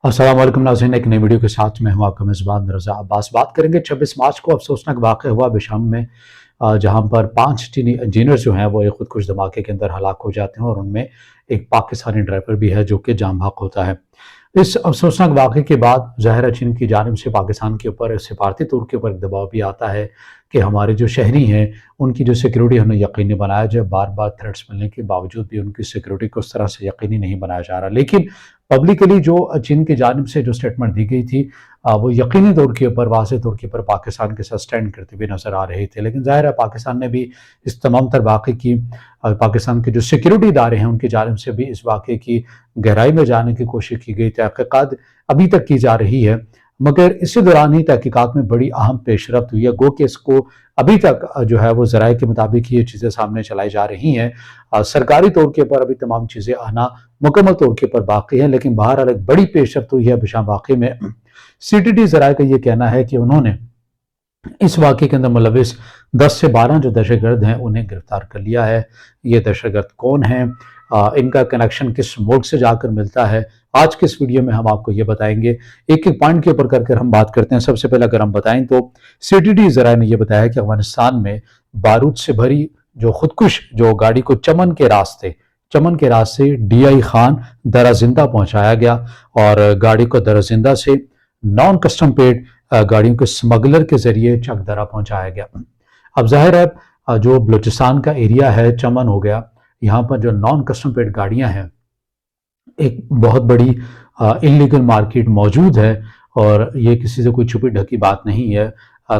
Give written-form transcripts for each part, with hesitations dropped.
अस्सलाम वालेकुम नाज़रीन, एक नई वीडियो के साथ मैं हूं आपका मेज़बान रज़ा अब्बास। बात करेंगे 26 मार्च को अफसोसनाक वाक़या हुआ बिशाम में, जहां पर 5 चीनी इंजीनियर्स जो हैं वो एक खुदकुश धमाके के अंदर हलाक हो जाते हैं और उनमें एक पाकिस्तानी ड्राइवर भी है जो कि जाम बहक होता है। इस अफसोसनाक वाक़े के बाद ज़ाहिर है चीन की जानिब से पाकिस्तान के ऊपर सिफारती तौर के ऊपर दबाव भी आता है कि हमारे जो शहरी हैं उनकी जो सिक्योरिटी हमें यकीनी बनाया जाए। बार बार थ्रेट्स मिलने के बावजूद भी उनकी सिक्योरिटी को उस तरह से यकीनी नहीं बनाया जा रहा। लेकिन पब्लिकली जो चीन की जानिब से जो स्टेटमेंट दी गई थी, वो यकीनी तौर के ऊपर, वाज़ेह तौर के ऊपर पाकिस्तान के साथ स्टैंड करते हुए नज़र आ रहे थे। लेकिन ज़ाहिर है पाकिस्तान ने भी इस तमाम तर वाक़े की, पाकिस्तान के जो सिक्योरिटी इदारे हैं उनकी जानिब से भी इस वाक़े की गहराई में जाने की कोशिश की गई। तहक़ीक़ात अभी तक की जा रही है, मगर इसी दौरान ही तहक़ीक़ात में बड़ी अहम पेशरफ़्त हुई है। गो कि इसको अभी तक जो है वो ज़राए के मुताबिक ये चीज़ें सामने चलाई जा रही हैं। सरकारी तौर के ऊपर अभी तमाम चीज़ें आना मुकम्मल तौर के ऊपर बाकी है, लेकिन बहरहाल एक बड़ी पेशरफ़्त हुई है बिशाम वाक़े में। सीटीटी ज़राए का ये कहना है कि उन्होंने इस वाक़े के अंदर मुलविस 10 से 12 जो दहशतगर्द हैं उन्हें गिरफ्तार कर लिया है। ये दहशतगर्द कौन हैं, इनका कनेक्शन किस मुल्क से जाकर मिलता है, आज के इस वीडियो में हम आपको ये बताएंगे। एक एक पॉइंट के ऊपर कर हम बात करते हैं। सबसे पहले अगर हम बताएं तो सीटीटी ज़राए ने यह बताया कि अफगानिस्तान में बारूद से भरी जो खुदकुश जो गाड़ी को चमन के रास्ते डीआई खान दरा जिंदा पहुंचाया गया और गाड़ी को दरा जिंदा से नॉन कस्टम पेड गाड़ियों के स्मगलर के जरिए चकदरा पहुंचाया गया। अब जाहिर है जो बलूचिस्तान का एरिया है, चमन हो गया, यहाँ पर जो नॉन कस्टम पेड गाड़ियां हैं, एक बहुत बड़ी इलीगल मार्केट मौजूद है और ये किसी से कोई छुपी ढकी बात नहीं है।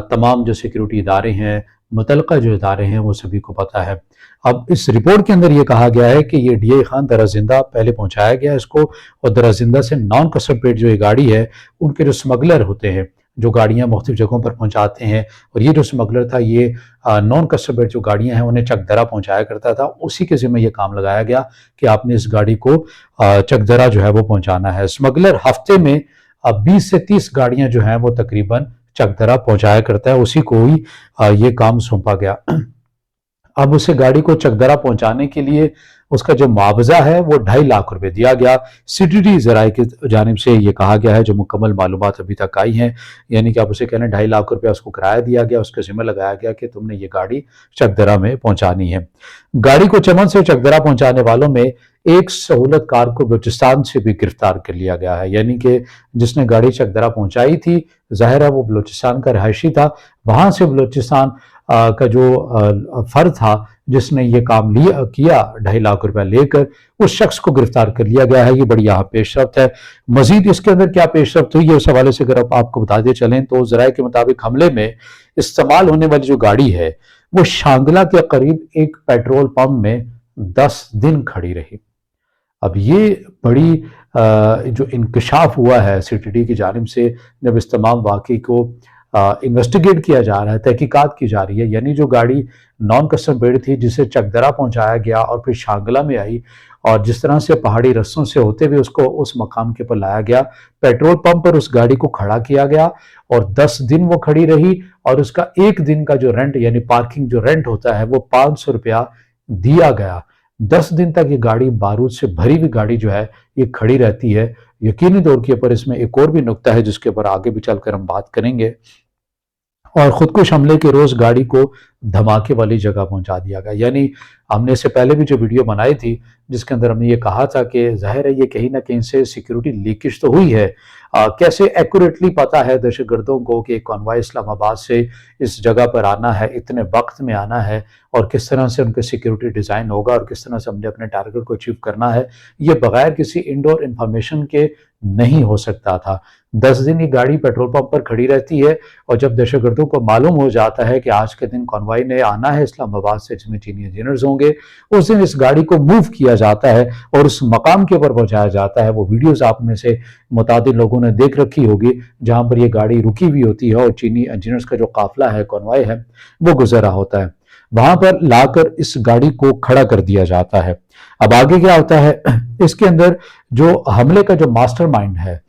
तमाम जो सिक्योरिटी इदारे हैं, मुतलका जो इदारे हैं, वो सभी को पता है। अब इस रिपोर्ट के अंदर ये कहा गया है कि ये डीआई खान दरा जिंदा पहले पहुंचाया गया इसको, और दरा जिंदा से नॉन कस्टम पेड जो ये गाड़ी है, उनके जो स्मगलर होते हैं जो गाड़ियां मुख्तलिफ जगहों पर पहुंचाते हैं, और ये जो स्मगलर था ये नॉन कस्टम पेड जो गाड़ियां हैं उन्हें चकदरा पहुंचाया करता था। उसी के ज़िम्मे ये काम लगाया गया कि आपने इस गाड़ी को चकदरा जो है वो पहुंचाना है। स्मगलर हफ्ते में 20 से 30 गाड़ियां जो हैं वो तकरीबन चकदरा पहुंचाया करता है, उसी को ही ये काम सौंपा गया। अब उसे गाड़ी को चकदरा पहुंचाने के लिए उसका जो मुआवजा है वो 2.5 लाख रुपए दिया गया। सीटीटी ज़राए की जानिब से ये कहा गया है, जो मुकम्मल मालूमात अभी तक आई हैं, यानी कि आप उसे कहना 2.5 लाख रुपया उसको किराया दिया गया, उसके ज़िम्मे लगाया गया कि तुमने ये गाड़ी चकदरा में पहुंचानी है। गाड़ी को चमन से चकदरा पहुंचाने वालों में एक सहूलतकार को बलूचिस्तान से भी गिरफ्तार कर लिया गया है, यानी कि जिसने गाड़ी चकदरा पहुंचाई थी, जाहिर है वो बलूचिस्तान का रहायशी था। वहां से बलूचिस्तान का जो फर्द था जिसने ये काम किया 2.5 लाख रुपया लेकर, उस शख्स को गिरफ्तार कर लिया गया है। ये बड़ी यहाँ पेशरफ्त है। मजीद इसके अंदर क्या पेशरफ्त हुई है उस हवाले से अगर आपको बताते चलें तो ज़राए के मुताबिक हमले में इस्तेमाल होने वाली जो गाड़ी है वो शांगला के करीब एक पेट्रोल पंप में 10 दिन खड़ी रही। अब ये बड़ी जो इंकशाफ हुआ है सीटीटी की जानिब से, जब इस तमाम वाक़े को इन्वेस्टिगेट किया जा रहा है, तहकीकात की जा रही है, यानी जो गाड़ी नॉन कस्टम पेड थी जिसे चकदरा पहुंचाया गया और फिर शांगला में आई, और जिस तरह से पहाड़ी रस्तों से होते हुए उसको उस मकाम के ऊपर लाया गया, पेट्रोल पंप पर उस गाड़ी को खड़ा किया गया और 10 दिन वो खड़ी रही, और उसका एक दिन का जो रेंट यानी पार्किंग जो रेंट होता है वो 500 रुपया दिया गया। 10 दिन तक ये गाड़ी, बारूद से भरी हुई गाड़ी जो है ये खड़ी रहती है। यकीनी तौर के ऊपर इसमें एक और भी नुक्ता है जिसके ऊपर आगे भी चलकर हम बात करेंगे। और खुदकुश हमले के रोज गाड़ी को धमाके वाली जगह पहुंचा दिया गया। यानी हमने इससे पहले भी जो वीडियो बनाई थी जिसके अंदर हमने ये कहा था कि जाहिर है ये कहीं ना कहीं से सिक्योरिटी लीकेज तो हुई है। कैसे एक्यूरेटली पता है दहशतगर्दों को कि कॉन्वॉय इस्लामाबाद से इस जगह पर आना है, इतने वक्त में आना है, और किस तरह से उनके सिक्योरिटी डिज़ाइन होगा और किस तरह से हमने अपने टारगेट को अचीव करना है, ये बगैर किसी इनडोर इंफॉर्मेशन के नहीं हो सकता था। 10 दिन ये गाड़ी पेट्रोल पंप पर खड़ी रहती है, और जब दहशतगर्दों को मालूम हो जाता है कि आज के दिन कॉन्वॉय ने आना है इस्लामाबाद से जिसमें चीनी इंजीनियर्स होंगे, उस दिन इस गाड़ी को मूव किया जाता है और उस मकाम के ऊपर पहुंचाया जाता है। वो वीडियोस आप में से मुतादिद लोगों ने देख रखी होगी जहां पर ये गाड़ी रुकी हुई होती है और चीनी इंजीनियर्स का जो काफिला है, कॉन्वॉय है, वो गुजर रहा होता है। वहां पर लाकर इस गाड़ी को खड़ा कर दिया जाता है। अब आगे क्या होता है, इसके अंदर जो हमले का जो मास्टरमाइंड है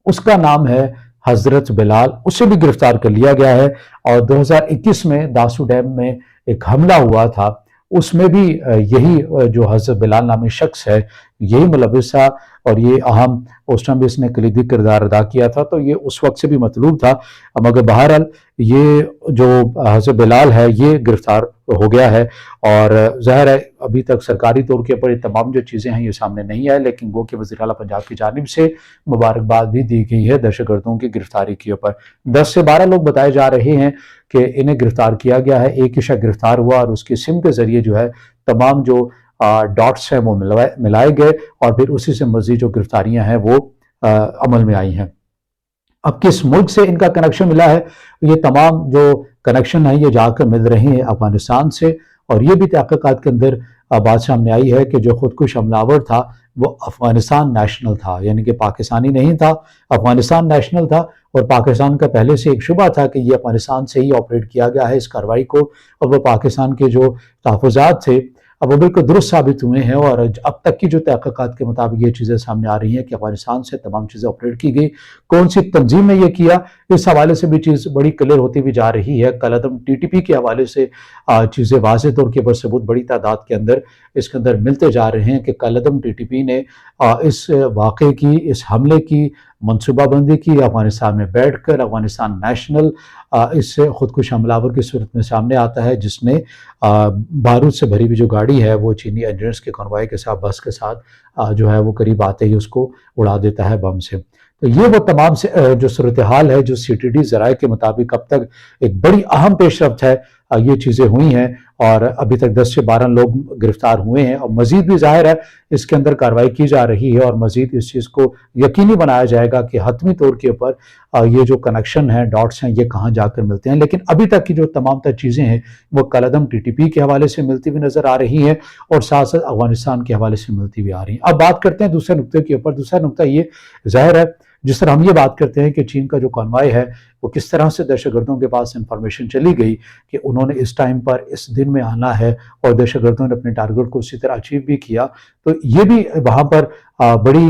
उसका नाम है हजरत बिलाल, उसे भी गिरफ्तार कर लिया गया है। और 2021 में दासू डैम में एक हमला हुआ था, उसमें भी यही जो हजरत बिलाल नामी शख्स है یہی ملوث تھا اور یہ اہم اس ٹائم بھی اس نے کلیدی کردار ادا کیا تھا، تو یہ اس وقت سے بھی مطلوب تھا۔ مگر بہرحال یہ جو حضرت بلال ہے یہ گرفتار ہو گیا ہے، اور ظاہر ہے ابھی تک سرکاری طور کے اوپر یہ تمام جو چیزیں ہیں یہ سامنے نہیں آئے، لیکن وہ کہ وزیر اعلیٰ پنجاب کی جانب سے مبارکباد بھی دی گئی ہے دہشت گردوں کی گرفتاری کے اوپر۔ 10 سے 12 لوگ بتائے جا رہے ہیں کہ انہیں گرفتار کیا گیا ہے، ایک ہی شخص گرفتار ہوا اور اس کی سم کے ذریعے جو ہے تمام جو ڈاٹس ہیں وہ ملائے گئے، اور پھر اسی سے مزید جو گرفتاریاں ہیں وہ عمل میں آئی ہیں۔ اب کس ملک سے ان کا کنیکشن ملا ہے؟ یہ تمام جو کنیکشن ہیں یہ جا کر مل رہے ہیں افغانستان سے، اور یہ بھی تحقیقات کے اندر بات سامنے آئی ہے کہ جو خودکش حملہ آور تھا وہ افغانستان نیشنل تھا، یعنی کہ پاکستانی نہیں تھا، افغانستان نیشنل تھا، اور پاکستان کا پہلے سے ایک شبہ تھا کہ یہ افغانستان سے ہی آپریٹ کیا گیا ہے اس کارروائی کو، اور وہ پاکستان کے جو تحفظات تھے اب وہ بالکل درست ثابت ہوئے ہیں، اور اب تک کی جو تحقیقات کے مطابق یہ چیزیں سامنے آ رہی ہیں کہ افغانستان سے تمام چیزیں آپریٹ کی گئی۔ کون سی تنظیم نے یہ کیا، اس حوالے سے بھی چیز بڑی کلیئر ہوتی بھی جا رہی ہے۔ کل عدم ٹی ٹی پی کے حوالے سے چیزیں واضح طور کے اوپر ثبوت بڑی تعداد کے اندر اس کے اندر ملتے جا رہے ہیں کہ کل عدم ٹی ٹی پی نے اس واقعے کی، اس حملے کی منصوبہ بندی کی، افغانستان میں بیٹھ کر افغانستان نیشنل اس سے خودکش حملہ آور کی صورت میں سامنے آتا ہے، جس نے بارود سے بھری ہوئی جو گاڑی ہے وہ چینی انجینئرز کے کنوائے کے ساتھ، بس کے ساتھ جو ہے وہ قریب آتے ہی اس کو اڑا دیتا ہے بم سے۔ تو یہ وہ تمام جو صورتحال ہے جو سی ٹی ڈی ذرائع کے مطابق اب تک ایک بڑی اہم پیش رفت ہے، یہ چیزیں ہوئی ہیں، اور ابھی تک 10 سے 12 لوگ گرفتار ہوئے ہیں، اور مزید بھی ظاہر ہے اس کے اندر کارروائی کی جا رہی ہے، اور مزید اس چیز کو یقینی بنایا جائے گا کہ حتمی طور کے اوپر یہ جو کنیکشن ہیں، ڈاٹس ہیں، یہ کہاں جا کر ملتے ہیں۔ لیکن ابھی تک کی جو تمام تر چیزیں ہیں وہ کل عدم ٹی ٹی پی کے حوالے سے ملتی ہوئی نظر آ رہی ہیں، اور ساتھ ساتھ افغانستان کے حوالے سے ملتی ہوئی آ رہی ہیں۔ اب بات کرتے ہیں دوسرے نقطے کے اوپر۔ دوسرا نقطہ یہ ظاہر ہے جس طرح ہم یہ بات کرتے ہیں کہ چین کا جو کانوائے ہے وہ کس طرح سے دہشت گردوں کے پاس انفارمیشن چلی گئی کہ انہوں نے اس ٹائم پر اس دن میں آنا ہے، اور دہشت گردوں نے اپنے ٹارگٹ کو اسی طرح اچیو بھی کیا، تو یہ بھی وہاں پر بڑی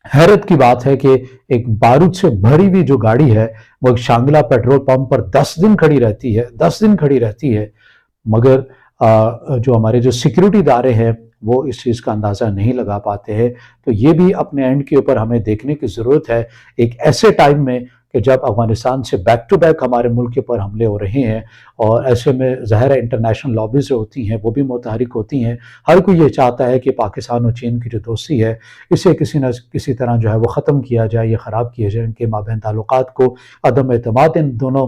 حیرت کی بات ہے کہ ایک بارود سے بھری ہوئی جو گاڑی ہے وہ ایک شانگلہ پیٹرول پمپ پر 10 دن کھڑی رہتی ہے، 10 دن کھڑی رہتی ہے، مگر جو ہمارے جو سیکیورٹی ادارے ہیں وہ اس چیز کا اندازہ نہیں لگا پاتے ہیں۔ تو یہ بھی اپنے اینڈ کے اوپر ہمیں دیکھنے کی ضرورت ہے، ایک ایسے ٹائم میں کہ جب افغانستان سے بیک ٹو بیک ہمارے ملک کے پر حملے ہو رہے ہیں، اور ایسے میں ظاہر انٹرنیشنل لابیز جو ہوتی ہیں وہ بھی متحرک ہوتی ہیں۔ ہر کوئی یہ چاہتا ہے کہ پاکستان اور چین کی جو دوستی ہے اسے کسی نہ کسی طرح جو ہے وہ ختم کیا جائے یا خراب کیا جائے، ان کے مابین تعلقات کو، عدم اعتماد ان دونوں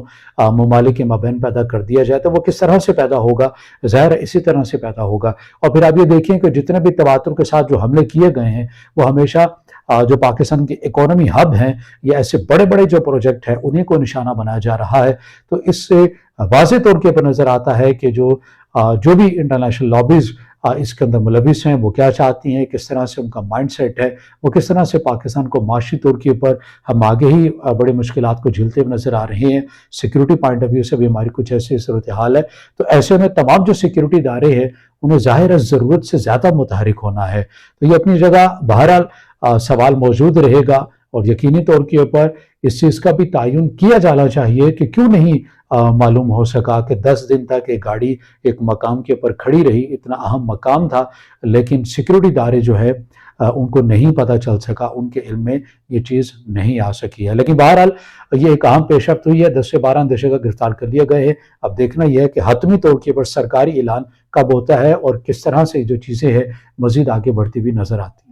ممالک کے مابین پیدا کر دیا جائے۔ تو وہ کس طرح سے پیدا ہوگا؟ ظاہر ہے اسی طرح سے پیدا ہوگا۔ اور پھر آپ یہ دیکھیں کہ جتنے بھی تواتر کے ساتھ جو حملے کیے گئے ہیں وہ ہمیشہ جو پاکستان کی اکانومی ہب ہیں یا ایسے بڑے بڑے جو پروجیکٹ ہیں انہیں کو نشانہ بنایا جا رہا ہے۔ تو اس سے واضح طور کے پر نظر آتا ہے کہ جو بھی انٹرنیشنل لابیز اس کے اندر ملوث ہیں وہ کیا چاہتی ہیں، کس طرح سے ان کا مائنڈ سیٹ ہے، وہ کس طرح سے پاکستان کو معاشی طور کے اوپر ہم آگے ہی بڑے مشکلات کو جھیلتے ہوئے نظر آ رہے ہیں۔ سیکیورٹی پوائنٹ آف ویو سے بھی ہماری کچھ ایسی صورتحال ہے۔ تو ایسے میں تمام جو سیکیورٹی ادارے ہیں انہیں ظاہر ہے ضرورت سے زیادہ متحرک ہونا ہے۔ تو یہ اپنی جگہ بہرحال سوال موجود رہے گا، اور یقینی طور کے اوپر اس چیز کا بھی تعین کیا جانا چاہیے کہ کیوں نہیں معلوم ہو سکا کہ 10 دن تک ایک گاڑی ایک مقام کے اوپر کھڑی رہی، اتنا اہم مقام تھا، لیکن سیکیورٹی ادارے جو ہے ان کو نہیں پتہ چل سکا، ان کے علم میں یہ چیز نہیں آ سکی ہے۔ لیکن بہرحال یہ ایک اہم پیش رفت ہوئی ہے، 10 سے 12 دہشت گرد گرفتار کر لیے گئے ہیں۔ اب دیکھنا یہ ہے کہ حتمی طور کے اوپر سرکاری اعلان کب ہوتا ہے اور کس طرح سے جو چیزیں ہیں مزید آگے بڑھتی ہوئی نظر آتی ہیں۔